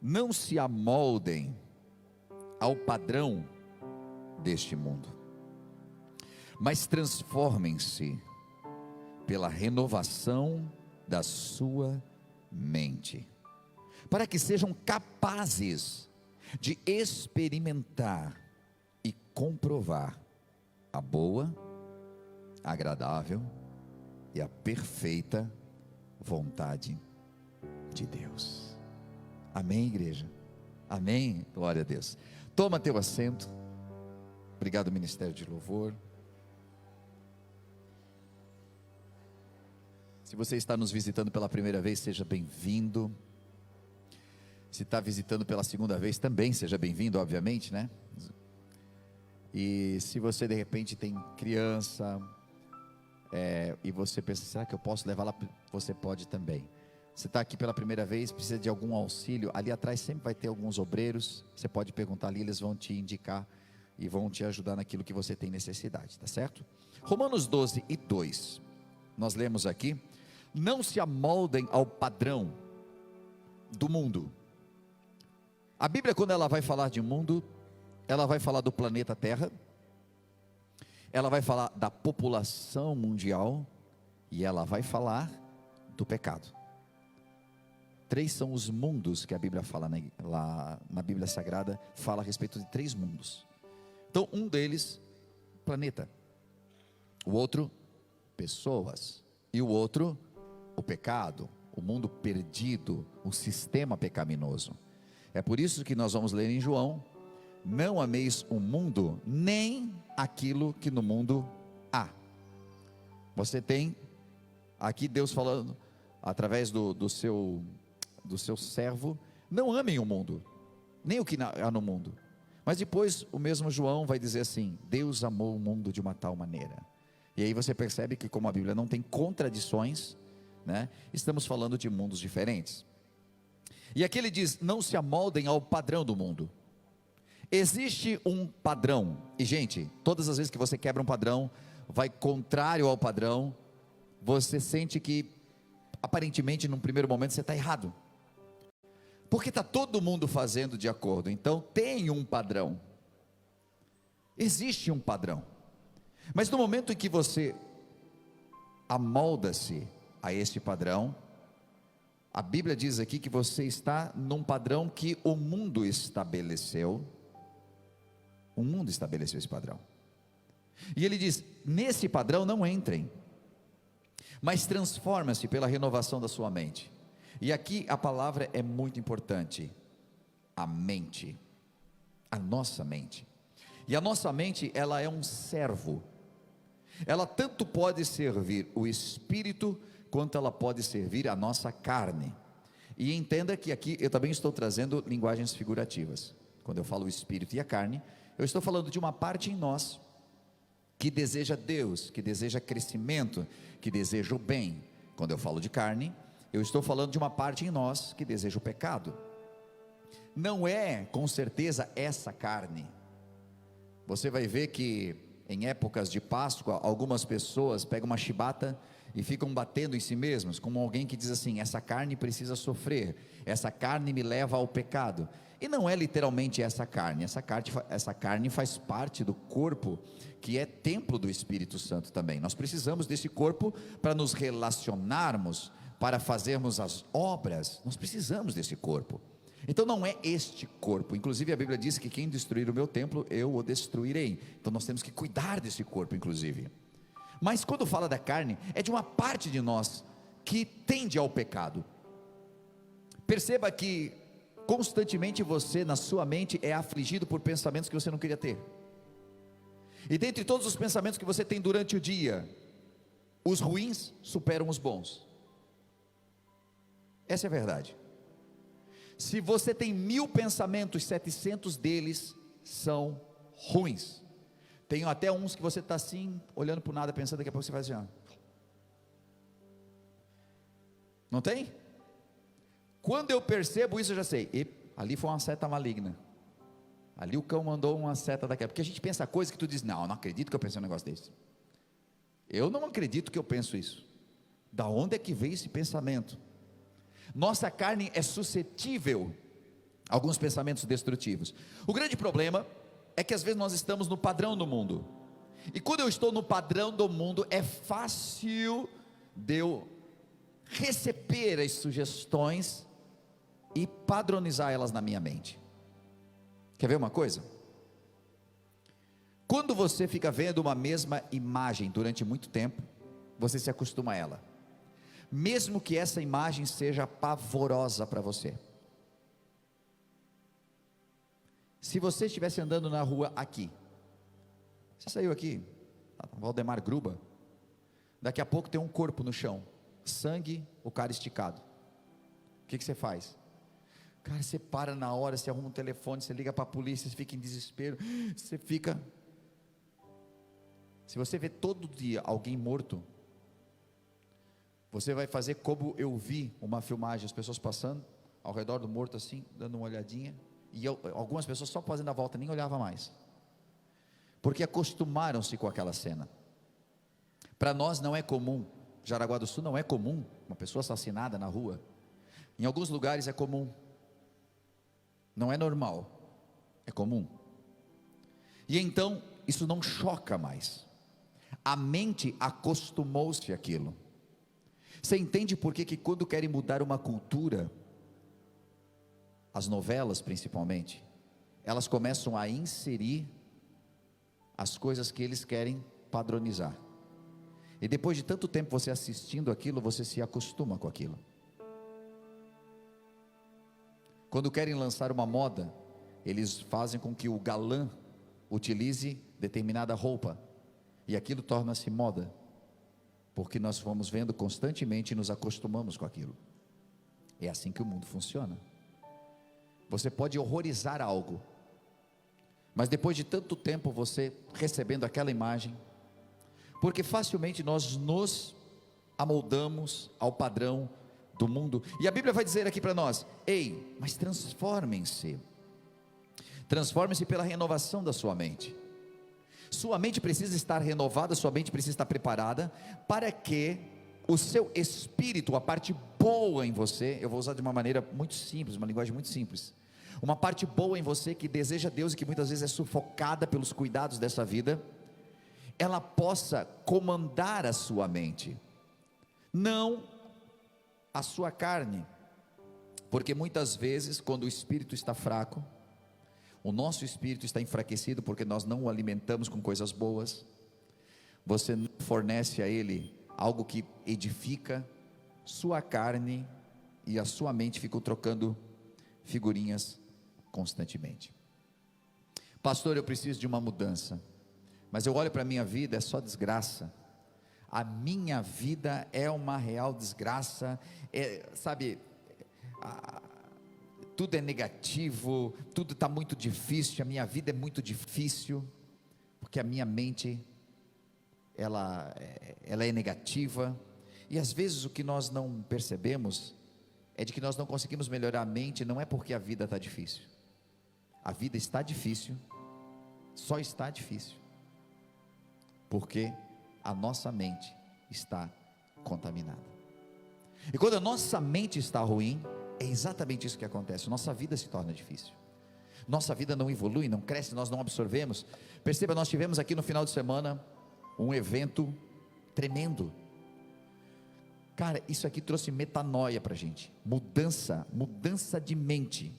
não se amoldem ao padrão deste mundo, mas transformem-se pela renovação da sua mente, para que sejam capazes de experimentar e comprovar a boa, agradável e a perfeita vontade de Deus. Amém, igreja? Amém? Glória a Deus. Toma teu assento. Obrigado, Ministério de Louvor. Se você está nos visitando pela primeira vez, seja bem-vindo. Se está visitando pela segunda vez, também seja bem-vindo, obviamente, né? E se você de repente tem criança, e você pensa, será que eu posso levar lá? Você pode também. Você está aqui pela primeira vez, precisa de algum auxílio, ali atrás sempre vai ter alguns obreiros, você pode perguntar ali, eles vão te indicar e vão te ajudar naquilo que você tem necessidade, tá certo? Romanos 12:2, nós lemos aqui: não se amoldem ao padrão do mundo. A Bíblia, quando ela vai falar de mundo, ela vai falar do planeta Terra, ela vai falar da população mundial, e ela vai falar do pecado. 3 são os mundos que a Bíblia fala, lá na Bíblia Sagrada, fala a respeito de 3 mundos. Então, um deles, planeta, o outro, pessoas, e o outro, o pecado, o mundo perdido, o sistema pecaminoso. É por isso que nós vamos ler em João: não ameis o mundo, nem aquilo que no mundo há. Você tem aqui Deus falando, através do seu servo: não amem o mundo, nem o que há no mundo. Mas depois o mesmo João vai dizer assim: Deus amou o mundo de uma tal maneira. E aí você percebe que, como a Bíblia não tem contradições, né, estamos falando de mundos diferentes. E aqui ele diz: não se amoldem ao padrão do mundo. Existe um padrão, e gente, todas as vezes que você quebra um padrão, vai contrário ao padrão, você sente que aparentemente num primeiro momento você está errado, porque está todo mundo fazendo de acordo. Então tem um padrão, existe um padrão, mas no momento em que você amolda-se a este padrão, a Bíblia diz aqui que você está num padrão que o mundo estabeleceu. O mundo estabeleceu esse padrão, e ele diz: nesse padrão não entrem, mas transforma-se pela renovação da sua mente. E aqui a palavra é muito importante: a mente, a nossa mente. E a nossa mente, ela é um servo, ela tanto pode servir o espírito, quanto ela pode servir a nossa carne. E entenda que aqui eu também estou trazendo linguagens figurativas. Quando eu falo o espírito e a carne, eu estou falando de uma parte em nós que deseja Deus, que deseja crescimento, que deseja o bem. Quando eu falo de carne, eu estou falando de uma parte em nós que deseja o pecado. Não é com certeza essa carne. Você vai ver que em épocas de Páscoa, algumas pessoas pegam uma chibata e ficam batendo em si mesmos, como alguém que diz assim: essa carne precisa sofrer, essa carne me leva ao pecado. E não é literalmente essa carne, essa carne faz parte do corpo, que é templo do Espírito Santo também. Nós precisamos desse corpo para nos relacionarmos, para fazermos as obras. Nós precisamos desse corpo. Então não é este corpo. Inclusive a Bíblia diz que quem destruir o meu templo, eu o destruirei. Então nós temos que cuidar desse corpo, inclusive. Mas quando fala da carne, é de uma parte de nós que tende ao pecado. Perceba que constantemente você, na sua mente, é afligido por pensamentos que você não queria ter. E dentre todos os pensamentos que você tem durante o dia, os ruins superam os bons. Essa é a verdade. Se você tem 1000 pensamentos, 700 deles são ruins. Tem até uns que você está assim, olhando para o nada, pensando, daqui a pouco você vai assim, ó. Não tem? Quando eu percebo isso, eu já sei: ali foi uma seta maligna, ali o cão mandou uma seta daquela. Porque a gente pensa coisa que tu diz: não, eu não acredito que eu pensei um negócio desse. Eu não acredito que eu penso isso. Da onde é que veio esse pensamento? Nossa carne é suscetível alguns pensamentos destrutivos. O grande problema é que às vezes nós estamos no padrão do mundo, e quando eu estou no padrão do mundo, é fácil de eu receber as sugestões e padronizar elas na minha mente. Quer ver uma coisa? Quando você fica vendo uma mesma imagem durante muito tempo, você se acostuma a ela, mesmo que essa imagem seja pavorosa para você. Se você estivesse andando na rua aqui, você saiu aqui, Valdemar Gruba, daqui a pouco tem um corpo no chão, sangue, o cara esticado. O que você faz? Cara, você para na hora, você arruma um telefone, você liga para a polícia, você fica em desespero, você fica... Se você vê todo dia alguém morto, você vai fazer como eu vi uma filmagem, as pessoas passando ao redor do morto assim, dando uma olhadinha, e algumas pessoas só fazendo a volta, nem olhava mais, porque acostumaram-se com aquela cena. Para nós não é comum, Jaraguá do Sul não é comum uma pessoa assassinada na rua. Em alguns lugares é comum, não é normal, é comum. E então isso não choca mais, a mente acostumou-se àquilo. Você entende por que quando querem mudar uma cultura, as novelas principalmente, elas começam a inserir as coisas que eles querem padronizar, e depois de tanto tempo você assistindo aquilo, você se acostuma com aquilo. Quando querem lançar uma moda, eles fazem com que o galã utilize determinada roupa, e aquilo torna-se moda, porque nós fomos vendo constantemente e nos acostumamos com aquilo. É assim que o mundo funciona. Você pode horrorizar algo, mas depois de tanto tempo você recebendo aquela imagem, porque facilmente nós nos amoldamos ao padrão do mundo. E a Bíblia vai dizer aqui para nós: ei, mas transformem-se pela renovação da sua mente. Sua mente precisa estar renovada, sua mente precisa estar preparada, para que o seu espírito, a parte boa em você, eu vou usar de uma maneira muito simples, uma linguagem muito simples, uma parte boa em você que deseja Deus e que muitas vezes é sufocada pelos cuidados dessa vida, ela possa comandar a sua mente, não a sua carne, porque muitas vezes quando o espírito está fraco, o nosso espírito está enfraquecido porque nós não o alimentamos com coisas boas, você não fornece a ele algo que edifica, sua carne e a sua mente ficam trocando figurinhas constantemente. Pastor, eu preciso de uma mudança, mas eu olho para a minha vida, é só desgraça. A minha vida é uma real desgraça, tudo é negativo, tudo está muito difícil, a minha vida é muito difícil, porque a minha mente, ela é negativa, e às vezes o que nós não percebemos, é de que nós não conseguimos melhorar a mente, não é porque a vida está difícil, a vida está difícil, só está difícil, porque a nossa mente está contaminada. E quando a nossa mente está ruim, é exatamente isso que acontece, nossa vida se torna difícil, nossa vida não evolui, não cresce, nós não absorvemos. Perceba, nós tivemos aqui no final de semana um evento tremendo, cara, isso aqui trouxe metanoia para a gente, mudança de mente,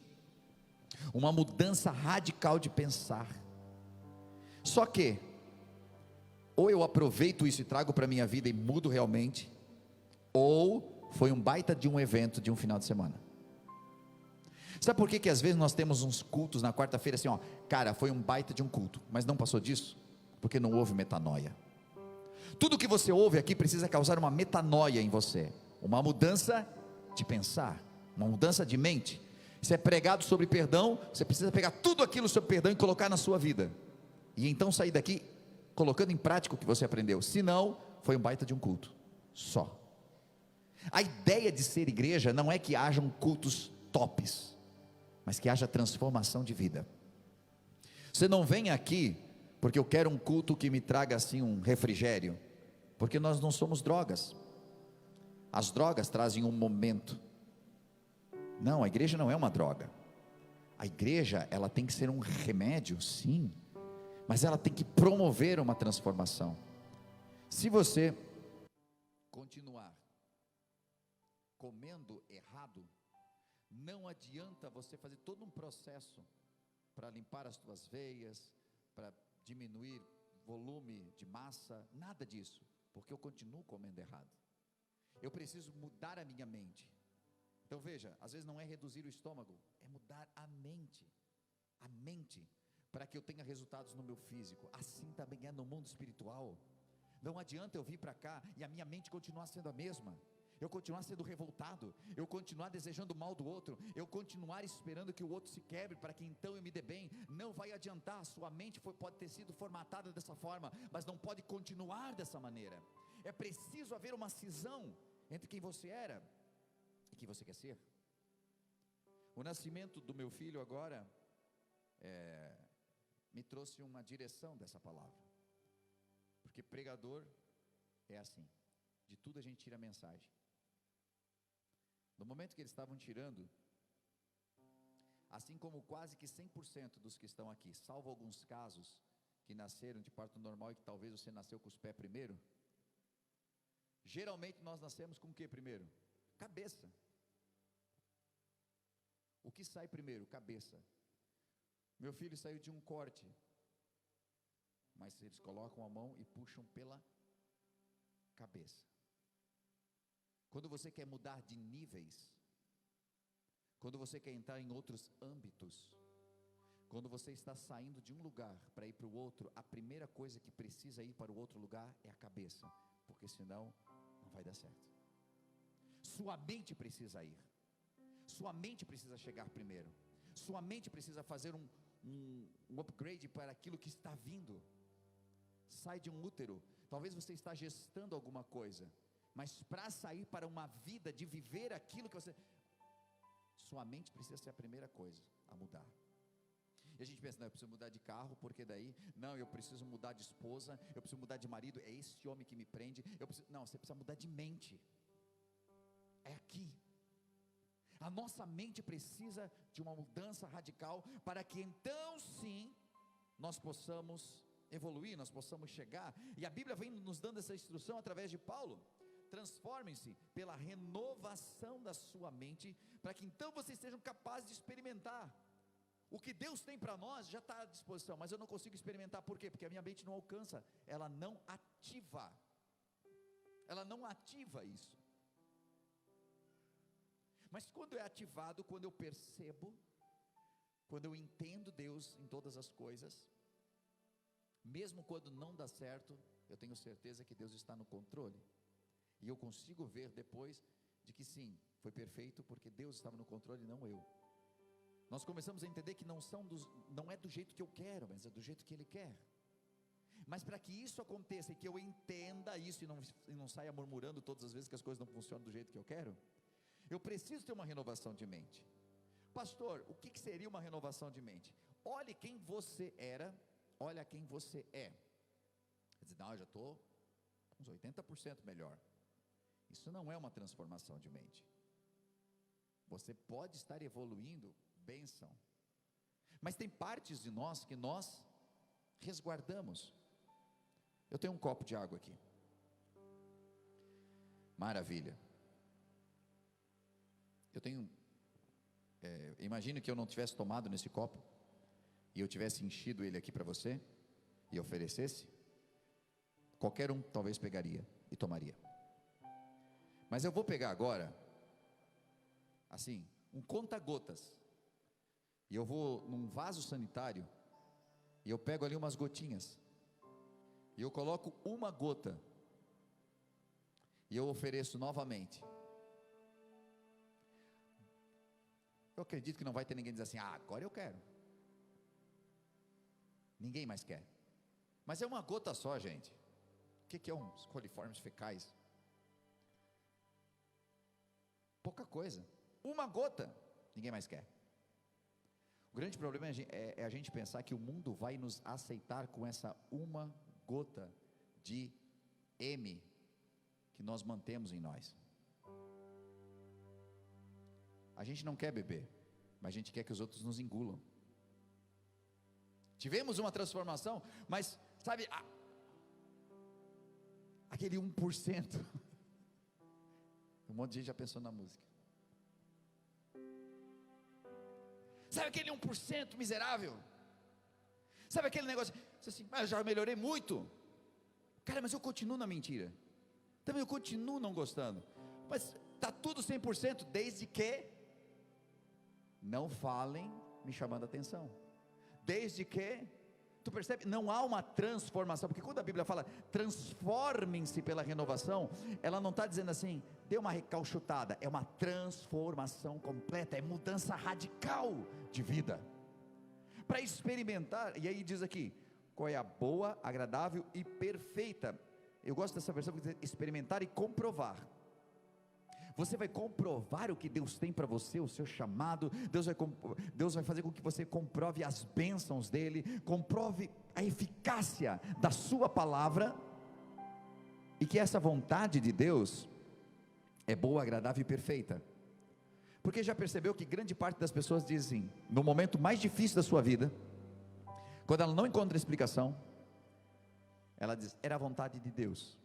uma mudança radical de pensar. Só que, ou eu aproveito isso e trago para a minha vida e mudo realmente, ou foi um baita de um evento de um final de semana. Sabe por que às vezes nós temos uns cultos na quarta-feira assim, cara, foi um baita de um culto, mas não passou disso? Porque não houve metanoia. Tudo que você ouve aqui precisa causar uma metanoia em você, uma mudança de pensar, uma mudança de mente. Se é pregado sobre perdão, você precisa pegar tudo aquilo sobre perdão e colocar na sua vida, e então sair daqui colocando em prática o que você aprendeu. Se não, foi um baita de um culto só. A ideia de ser igreja não é que hajam cultos tops, mas que haja transformação de vida. Você não vem aqui porque eu quero um culto que me traga assim um refrigério, porque nós não somos drogas. As drogas trazem um momento. Não, a igreja não é uma droga. A igreja, ela tem que ser um remédio, sim, mas ela tem que promover uma transformação. Se você continuar comendo errado, não adianta você fazer todo um processo para limpar as tuas veias, para diminuir volume de massa, nada disso, porque eu continuo comendo errado. Eu preciso mudar a minha mente. Então veja, às vezes não é reduzir o estômago, é mudar a mente, para que eu tenha resultados no meu físico. Assim também é no mundo espiritual. Não adianta eu vir para cá e a minha mente continuar sendo a mesma, eu continuar sendo revoltado, eu continuar desejando o mal do outro, eu continuar esperando que o outro se quebre para que então eu me dê bem. Não vai adiantar. Sua mente pode ter sido formatada dessa forma, mas não pode continuar dessa maneira. É preciso haver uma cisão entre quem você era e quem você quer ser. O nascimento do meu filho agora me trouxe uma direção dessa palavra, porque pregador é assim, de tudo a gente tira a mensagem. No momento que eles estavam tirando, assim como quase que 100% dos que estão aqui, salvo alguns casos que nasceram de parto normal e que talvez você nasceu com os pés primeiro, geralmente nós nascemos com o que primeiro? Cabeça. O que sai primeiro? Cabeça. Meu filho saiu de um corte, mas eles colocam a mão e puxam pela cabeça. Quando você quer mudar de níveis, quando você quer entrar em outros âmbitos, quando você está saindo de um lugar para ir para o outro, a primeira coisa que precisa ir para o outro lugar é a cabeça, porque senão não vai dar certo. Sua mente precisa ir, sua mente precisa chegar primeiro, sua mente precisa fazer um upgrade para aquilo que está vindo. Sai de um útero, talvez você está gestando alguma coisa, mas para sair para uma vida de viver aquilo que você, sua mente precisa ser a primeira coisa a mudar. E a gente pensa, não, eu preciso mudar de carro, porque daí, não, eu preciso mudar de esposa, eu preciso mudar de marido, é esse homem que me prende, não, você precisa mudar de mente, é aqui. A nossa mente precisa de uma mudança radical, para que então sim, nós possamos evoluir, nós possamos chegar, e a Bíblia vem nos dando essa instrução através de Paulo: transformem-se pela renovação da sua mente, para que então vocês sejam capazes de experimentar, o que Deus tem para nós já está à disposição, mas eu não consigo experimentar, por quê? Porque a minha mente não alcança, ela não ativa isso, mas quando é ativado, quando eu percebo, quando eu entendo Deus em todas as coisas, mesmo quando não dá certo, eu tenho certeza que Deus está no controle, e eu consigo ver depois, de que sim, foi perfeito, porque Deus estava no controle e não eu. Nós começamos a entender que não é do jeito que eu quero, mas é do jeito que Ele quer. Mas para que isso aconteça, e que eu entenda isso, e não saia murmurando todas as vezes que as coisas não funcionam do jeito que eu quero, eu preciso ter uma renovação de mente. Pastor, o que seria uma renovação de mente? Olhe quem você era, olha quem você é. Quer dizer, não, eu já estou uns 80% melhor. Isso não é uma transformação de mente. Você pode estar evoluindo, bênção, mas tem partes de nós que nós resguardamos. Eu tenho um copo de água aqui, maravilha. Eu tenho, imagine que eu não tivesse tomado nesse copo, e eu tivesse enchido ele aqui para você, e oferecesse, qualquer um talvez pegaria e tomaria, mas eu vou pegar agora, assim, um conta-gotas, e eu vou num vaso sanitário, e eu pego ali umas gotinhas, e eu coloco uma gota, e eu ofereço novamente. Eu acredito que não vai ter ninguém dizer assim, agora eu quero. Ninguém mais quer. Mas é uma gota só, gente. O que é uns coliformes fecais? Pouca coisa. Uma gota, ninguém mais quer. O grande problema é a gente pensar que o mundo vai nos aceitar com essa uma gota de M que nós mantemos em nós. A gente não quer beber, mas a gente quer que os outros nos engulam. Tivemos uma transformação, mas sabe, aquele 1%, um monte de gente já pensou na música. Sabe aquele 1% miserável? Sabe aquele negócio, assim, eu já melhorei muito. Cara, mas eu continuo na mentira. Também eu continuo não gostando. Mas está tudo 100%, desde que não falem me chamando a atenção. Desde que, tu percebe, não há uma transformação. Porque quando a Bíblia fala, transformem-se pela renovação, ela não está dizendo assim, dê uma recalchutada. É uma transformação completa, é mudança radical de vida. Para experimentar, e aí diz aqui, qual é a boa, agradável e perfeita. Eu gosto dessa versão, porque diz experimentar e comprovar. Você vai comprovar o que Deus tem para você, o seu chamado. Deus vai fazer com que você comprove as bênçãos dele, comprove a eficácia da sua palavra, e que essa vontade de Deus é boa, agradável e perfeita. Porque já percebeu que grande parte das pessoas dizem, no momento mais difícil da sua vida, quando ela não encontra explicação, ela diz, era a vontade de Deus,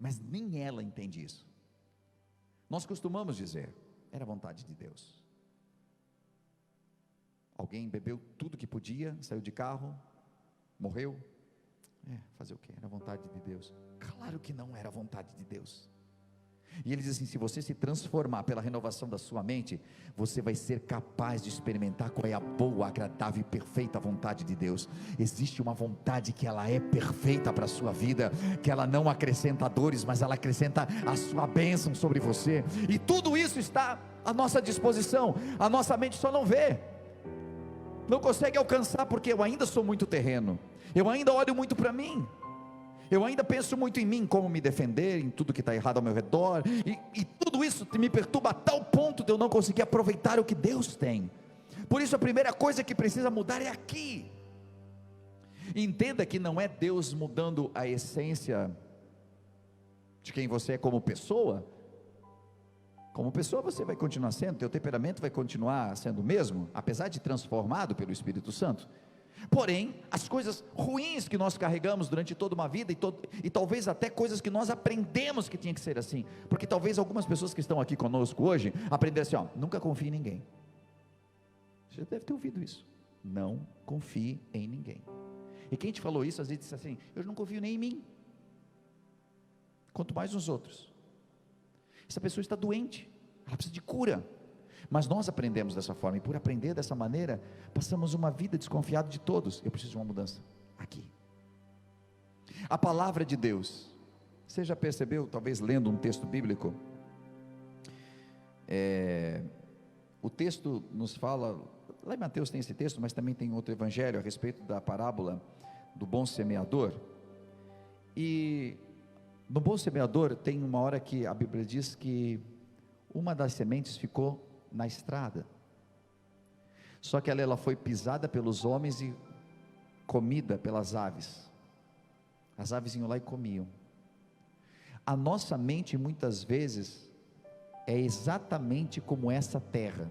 mas nem ela entende isso. Nós costumamos dizer, era a vontade de Deus. Alguém bebeu tudo que podia, saiu de carro, morreu, fazer o quê? Era a vontade de Deus. Claro que não era a vontade de Deus. E ele diz assim, se você se transformar pela renovação da sua mente, você vai ser capaz de experimentar qual é a boa, agradável e perfeita vontade de Deus. Existe uma vontade que ela é perfeita para a sua vida, que ela não acrescenta dores, mas ela acrescenta a sua bênção sobre você, e tudo isso está à nossa disposição. A nossa mente só não vê, não consegue alcançar, porque eu ainda sou muito terreno, eu ainda olho muito para mim, eu ainda penso muito em mim, como me defender, em tudo que está errado ao meu redor, e tudo isso me perturba a tal ponto de eu não conseguir aproveitar o que Deus tem. Por isso a primeira coisa que precisa mudar é aqui. Entenda que não é Deus mudando a essência de quem você é como pessoa. Como pessoa você vai continuar sendo, teu temperamento vai continuar sendo o mesmo, apesar de transformado pelo Espírito Santo. Porém, as coisas ruins que nós carregamos durante toda uma vida, e talvez até coisas que nós aprendemos que tinha que ser assim, porque talvez algumas pessoas que estão aqui conosco hoje, aprenderam assim, nunca confie em ninguém. Você já deve ter ouvido isso, não confie em ninguém. E quem te falou isso, às vezes disse assim, eu não confio nem em mim, quanto mais nos outros. Essa pessoa está doente, ela precisa de cura. Mas nós aprendemos dessa forma, e por aprender dessa maneira, passamos uma vida desconfiada de todos. Eu preciso de uma mudança aqui. A palavra de Deus, você já percebeu, talvez lendo um texto bíblico, o texto nos fala, lá em Mateus tem esse texto, mas também tem outro evangelho a respeito da parábola do bom semeador. E no bom semeador tem uma hora que a Bíblia diz que uma das sementes ficou na estrada, só que ela foi pisada pelos homens e comida pelas aves. As aves iam lá e comiam. A nossa mente muitas vezes é exatamente como essa terra,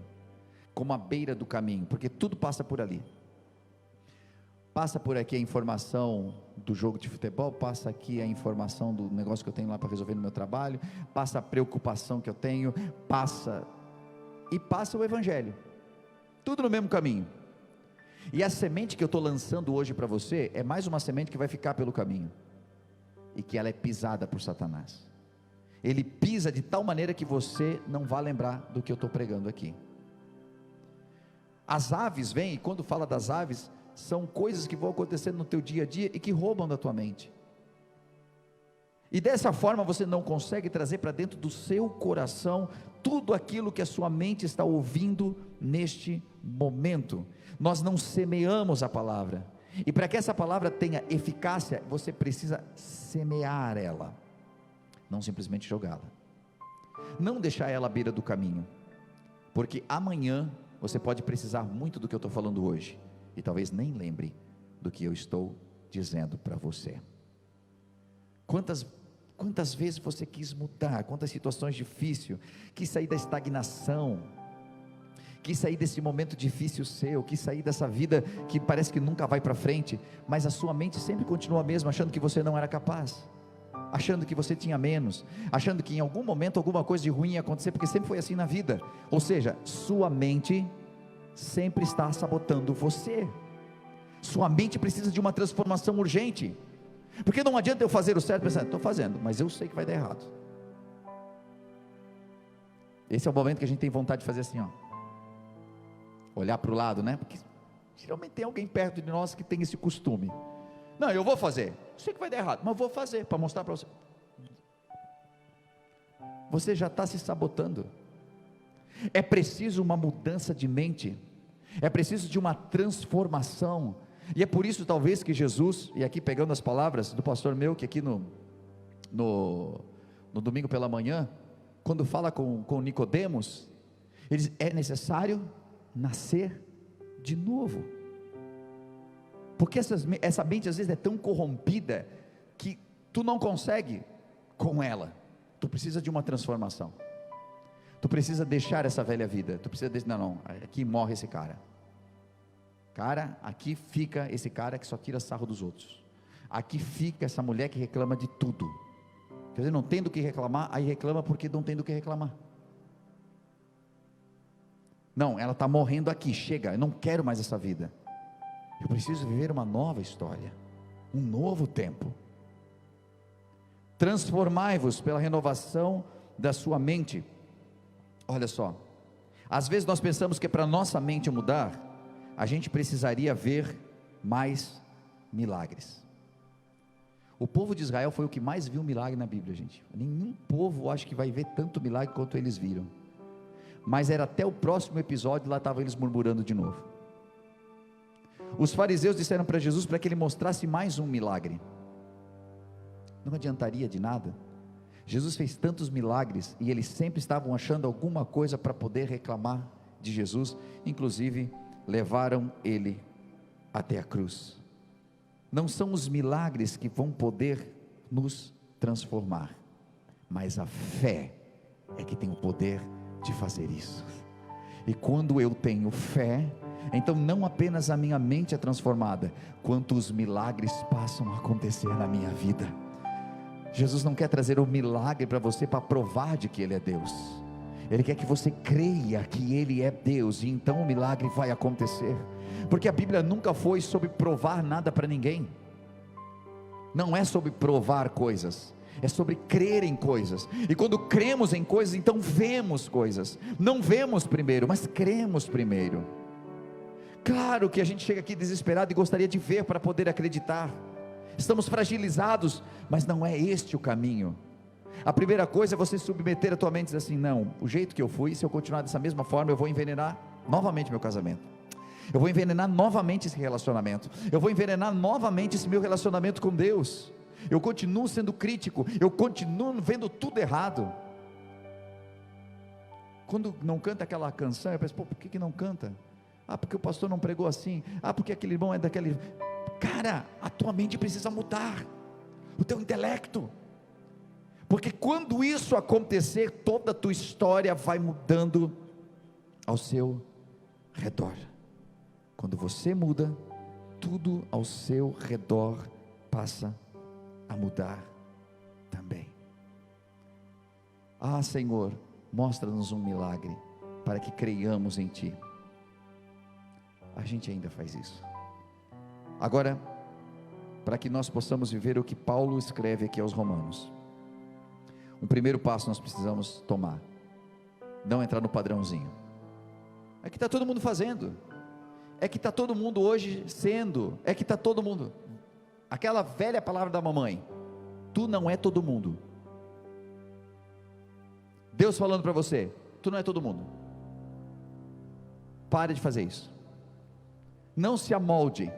como a beira do caminho, porque tudo passa por ali. Passa por aqui a informação do jogo de futebol, passa aqui a informação do negócio que eu tenho lá para resolver no meu trabalho, passa a preocupação que eu tenho, passa o evangelho, tudo no mesmo caminho. E a semente que eu estou lançando hoje para você, é mais uma semente que vai ficar pelo caminho, e que ela é pisada por Satanás. Ele pisa de tal maneira que você não vai lembrar do que eu estou pregando aqui. As aves vêm, e quando fala das aves, são coisas que vão acontecendo no teu dia a dia, e que roubam da tua mente, e dessa forma você não consegue trazer para dentro do seu coração tudo aquilo que a sua mente está ouvindo neste momento. Nós não semeamos a palavra, e para que essa palavra tenha eficácia, você precisa semear ela, não simplesmente jogá-la, não deixar ela à beira do caminho, porque amanhã você pode precisar muito do que eu estou falando hoje, e talvez nem lembre do que eu estou dizendo para você. Quantas vezes você quis mudar, quantas situações difíceis, quis sair da estagnação, quis sair desse momento difícil seu, quis sair dessa vida que parece que nunca vai para frente, mas a sua mente sempre continua a mesma, achando que você não era capaz, achando que você tinha menos, achando que em algum momento alguma coisa de ruim ia acontecer, porque sempre foi assim na vida. Ou seja, sua mente sempre está sabotando você. Sua mente precisa de uma transformação urgente, porque não adianta eu fazer o certo pensando, estou fazendo, mas eu sei que vai dar errado. Esse é o momento que a gente tem vontade de fazer assim, ó, olhar para o lado, né? Porque geralmente tem alguém perto de nós que tem esse costume. Não, eu vou fazer, eu sei que vai dar errado, mas vou fazer, para mostrar para você. Você já está se sabotando. É preciso uma mudança de mente, é preciso de uma transformação, e é por isso talvez que Jesus, e aqui pegando as palavras do pastor meu, que aqui no domingo pela manhã, quando fala com Nicodemos, ele diz, é necessário nascer de novo, porque essa mente às vezes é tão corrompida, que tu não consegue com ela, tu precisa de uma transformação, tu precisa deixar essa velha vida, tu precisa dizer, não, aqui morre esse cara, aqui fica esse cara que só tira sarro dos outros, aqui fica essa mulher que reclama de tudo, quer dizer, não tem do que reclamar, aí reclama porque não tem do que reclamar. Não, ela está morrendo aqui, chega, eu não quero mais essa vida, eu preciso viver uma nova história, um novo tempo. Transformai-vos pela renovação da sua mente. Olha só, às vezes nós pensamos que para nossa mente mudar, a gente precisaria ver mais milagres. O povo de Israel foi o que mais viu milagre na Bíblia, gente. Nenhum povo acho que vai ver tanto milagre quanto eles viram. Mas era até o próximo episódio, lá estavam eles murmurando de novo. Os fariseus disseram para Jesus para que ele mostrasse mais um milagre. Não adiantaria de nada. Jesus fez tantos milagres e eles sempre estavam achando alguma coisa para poder reclamar de Jesus. Inclusive levaram ele até a cruz. Não são os milagres que vão poder nos transformar, mas a fé é que tem o poder de fazer isso. E quando eu tenho fé, então não apenas a minha mente é transformada, quanto os milagres passam a acontecer na minha vida. Jesus não quer trazer um milagre para você para provar de que Ele é Deus. Ele quer que você creia que Ele é Deus, e então o milagre vai acontecer. Porque a Bíblia nunca foi sobre provar nada para ninguém. Não é sobre provar coisas, é sobre crer em coisas. E quando cremos em coisas, então vemos coisas. Não vemos primeiro, mas cremos primeiro. Claro que a gente chega aqui desesperado e gostaria de ver para poder acreditar. Estamos fragilizados, mas não é este o caminho. A primeira coisa é você submeter a tua mente e dizer assim, não, o jeito que eu fui, se eu continuar dessa mesma forma, eu vou envenenar novamente meu casamento, eu vou envenenar novamente esse relacionamento, eu vou envenenar novamente esse meu relacionamento com Deus. Eu continuo sendo crítico, eu continuo vendo tudo errado. Quando não canta aquela canção, eu penso, por que não canta? Porque o pastor não pregou assim, porque aquele irmão é daquele... Cara, a tua mente precisa mudar, o teu intelecto, porque quando isso acontecer, toda a tua história vai mudando ao seu redor. Quando você muda, tudo ao seu redor passa a mudar também. Senhor, mostra-nos um milagre, para que creiamos em Ti. A gente ainda faz isso. Agora, para que nós possamos viver o que Paulo escreve aqui aos Romanos, um primeiro passo nós precisamos tomar, não entrar no padrãozinho. É que está todo mundo fazendo, é que está todo mundo hoje sendo, é que está todo mundo, aquela velha palavra da mamãe, tu não é todo mundo. Deus falando para você, tu não é todo mundo. Pare de fazer isso, não se amolde,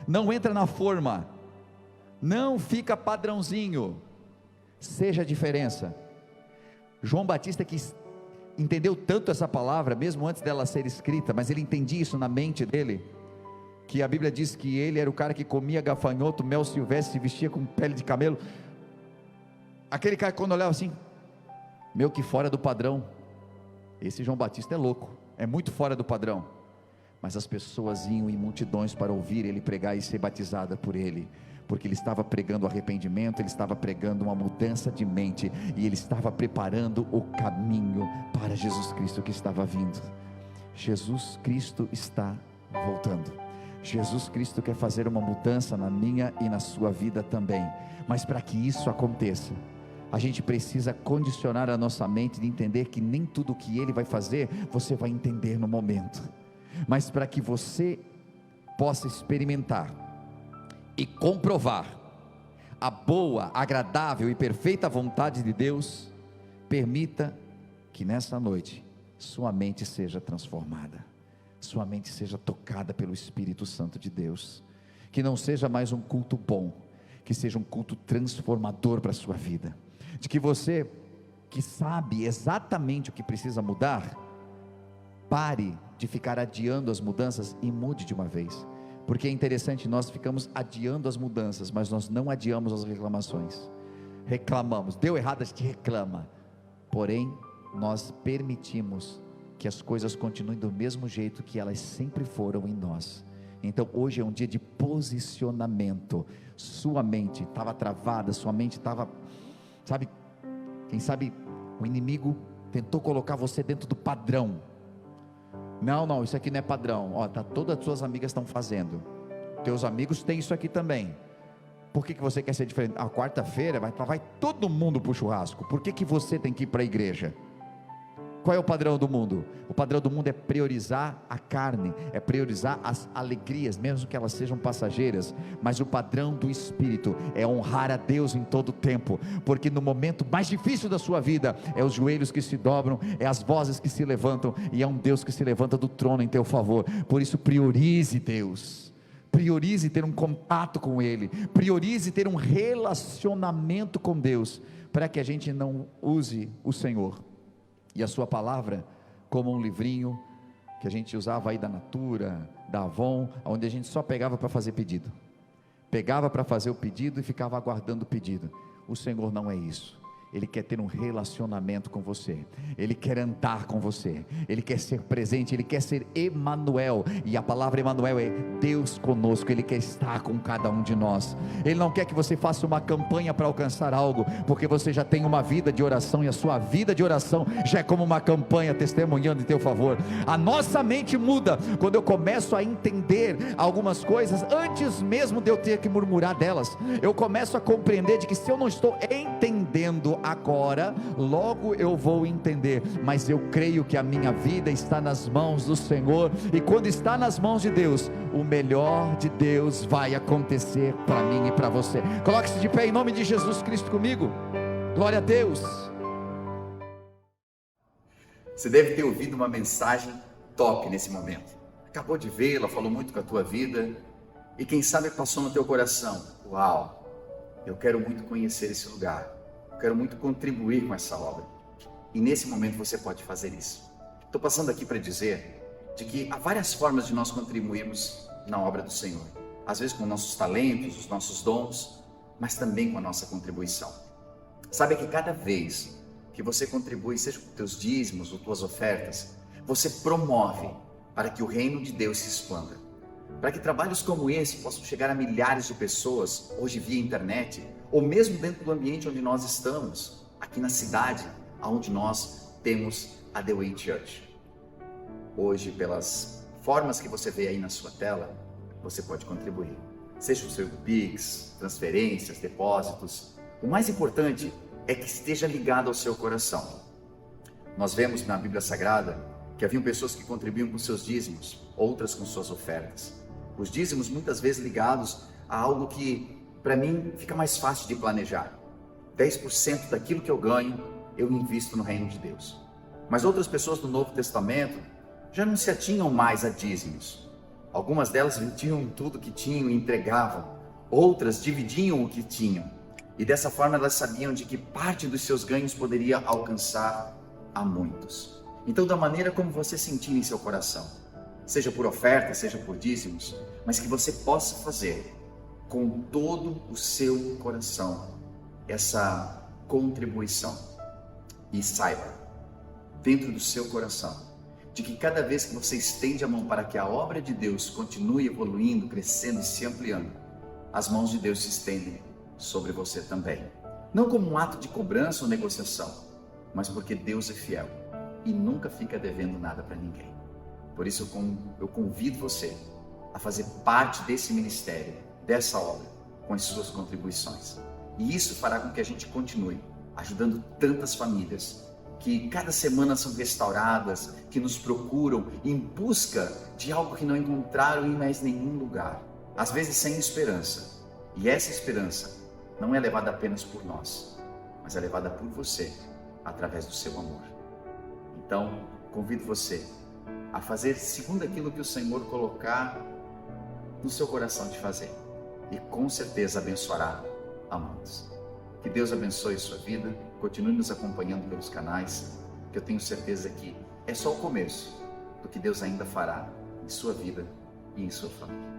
não entra na forma, não fica padrãozinho, seja a diferença. João Batista, que entendeu tanto essa palavra, mesmo antes dela ser escrita, mas ele entendia isso na mente dele, que a Bíblia diz que ele era o cara que comia gafanhoto, mel silvestre, se vestia com pele de camelo. Aquele cara, quando olhava assim, meu, que fora do padrão, esse João Batista é louco. é muito fora do padrão, mas as pessoas iam em multidões para ouvir ele pregar e ser batizada por ele, porque ele estava pregando arrependimento, ele estava pregando uma mudança de mente, e ele estava preparando o caminho para Jesus Cristo que estava vindo. Jesus Cristo está voltando. Jesus Cristo quer fazer uma mudança na minha e na sua vida também, mas para que isso aconteça, a gente precisa condicionar a nossa mente de entender que nem tudo que ele vai fazer, você vai entender no momento, mas para que você possa experimentar e comprovar a boa, agradável e perfeita vontade de Deus, permita que nessa noite, sua mente seja transformada, sua mente seja tocada pelo Espírito Santo de Deus, que não seja mais um culto bom, que seja um culto transformador para a sua vida, de que você, que sabe exatamente o que precisa mudar, pare de ficar adiando as mudanças e mude de uma vez, porque é interessante, nós ficamos adiando as mudanças, mas nós não adiamos as reclamações. Reclamamos, deu errado, a gente reclama, porém, nós permitimos que as coisas continuem do mesmo jeito que elas sempre foram em nós. Então hoje é um dia de posicionamento. Sua mente estava travada, sua mente estava, sabe, quem sabe o inimigo tentou colocar você dentro do padrão. Não, isso aqui não é padrão. Todas as suas amigas estão fazendo, teus amigos têm isso aqui também. Por que você quer ser diferente? A quarta-feira vai todo mundo para o churrasco. Por que você tem que ir para a igreja? Qual é o padrão do mundo? O padrão do mundo é priorizar a carne, é priorizar as alegrias, mesmo que elas sejam passageiras, mas o padrão do Espírito é honrar a Deus em todo o tempo, porque no momento mais difícil da sua vida, é os joelhos que se dobram, é as vozes que se levantam, e é um Deus que se levanta do trono em teu favor. Por isso priorize Deus, priorize ter um contato com Ele, priorize ter um relacionamento com Deus, para que a gente não use o Senhor e a sua palavra como um livrinho que a gente usava aí da Natura, da Avon, onde a gente só pegava para fazer pedido, pegava para fazer o pedido e ficava aguardando o pedido. O Senhor não é isso. Ele quer ter um relacionamento com você, Ele quer andar com você, Ele quer ser presente, Ele quer ser Emanuel, e a palavra Emanuel é Deus conosco. Ele quer estar com cada um de nós. Ele não quer que você faça uma campanha para alcançar algo, porque você já tem uma vida de oração, e a sua vida de oração já é como uma campanha testemunhando em teu favor. A nossa mente muda quando eu começo a entender algumas coisas, antes mesmo de eu ter que murmurar delas. Eu começo a compreender de que se eu não estou entendendo agora, logo eu vou entender, mas eu creio que a minha vida está nas mãos do Senhor, e quando está nas mãos de Deus, o melhor de Deus vai acontecer para mim e para você. Coloque-se de pé em nome de Jesus Cristo comigo. Glória a Deus. Você deve ter ouvido uma mensagem top nesse momento, acabou de vê-la, falou muito com a tua vida, e quem sabe passou no teu coração: uau, eu quero muito conhecer esse lugar, quero muito contribuir com essa obra. E nesse momento você pode fazer isso. Estou passando aqui para dizer de que há várias formas de nós contribuirmos na obra do Senhor, às vezes com nossos talentos, os nossos dons, mas também com a nossa contribuição. Sabe que cada vez que você contribui, seja com teus dízimos ou tuas ofertas, você promove para que o reino de Deus se expanda, para que trabalhos como esse possam chegar a milhares de pessoas, hoje via internet, ou mesmo dentro do ambiente onde nós estamos, aqui na cidade, onde nós temos a The Way Church. Hoje, pelas formas que você vê aí na sua tela, você pode contribuir, seja o seu Pix, transferências, depósitos. O mais importante é que esteja ligado ao seu coração. Nós vemos na Bíblia Sagrada que haviam pessoas que contribuíam com seus dízimos, outras com suas ofertas. Os dízimos muitas vezes ligados a algo que para mim fica mais fácil de planejar. 10% daquilo que eu ganho, eu invisto no reino de Deus. Mas outras pessoas do Novo Testamento já não se atinham mais a dízimos. Algumas delas vendiam tudo que tinham e entregavam. Outras dividiam o que tinham. E dessa forma elas sabiam de que parte dos seus ganhos poderia alcançar a muitos. Então, da maneira como você sentir em seu coração, seja por oferta, seja por dízimos, mas que você possa fazer com todo o seu coração essa contribuição. E saiba, dentro do seu coração, de que cada vez que você estende a mão para que a obra de Deus continue evoluindo, crescendo e se ampliando, as mãos de Deus se estendem sobre você também. Não como um ato de cobrança ou negociação, mas porque Deus é fiel e nunca fica devendo nada para ninguém. Por isso eu convido você a fazer parte desse ministério, dessa obra, com as suas contribuições. E isso fará com que a gente continue ajudando tantas famílias que cada semana são restauradas, que nos procuram em busca de algo que não encontraram em mais nenhum lugar. Às vezes sem esperança. E essa esperança não é levada apenas por nós, mas é levada por você, através do seu amor. Então, convido você a fazer segundo aquilo que o Senhor colocar no seu coração de fazer. E com certeza abençoará a muitos. Que Deus abençoe sua vida, continue nos acompanhando pelos canais, que eu tenho certeza que é só o começo do que Deus ainda fará em sua vida e em sua família.